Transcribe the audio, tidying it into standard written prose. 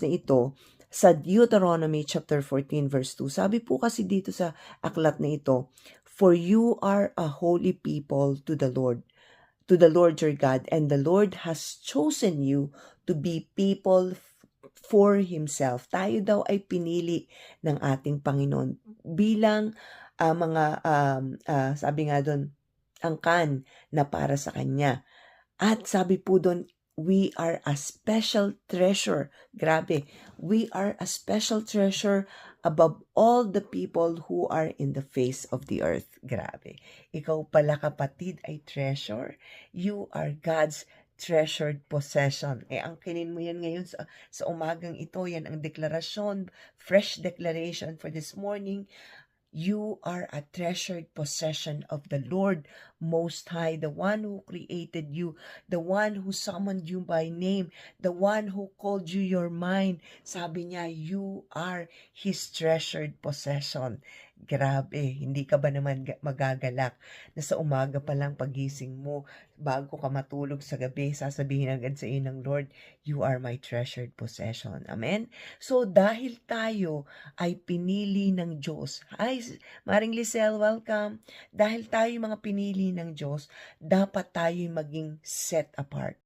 na ito sa Deuteronomy chapter 14 verse 2. Sabi po kasi dito sa aklat na ito, "For you are a holy people to the Lord your God, and the Lord has chosen you to be people for Himself." Tayo daw ay pinili ng ating Panginoon bilang sabi nga doon, angkan na para sa Kanya. At sabi po doon, we are a special treasure. Grabe. We are a special treasure above all the people who are in the face of the earth. Grabe. Ikaw pala, kapatid, ay treasure. You are God's treasured possession. Angkinin mo yan ngayon sa umagang ito. Yan ang deklarasyon, fresh declaration for this morning. You are a treasured possession of the Lord Most High, the one who created you, the one who summoned you by name, the one who called you your mind. Sabi niya, you are His treasured possession. Grabe, hindi ka ba naman magagalak na sa umaga pa lang pagising mo, bago ka matulog sa gabi, sasabihin agad sa iyo ng Lord, you are my treasured possession. Amen? So dahil tayo ay pinili ng Diyos. Hi, Maring Lisel, welcome. Dahil tayo mga pinili ng Diyos, dapat tayo maging set apart.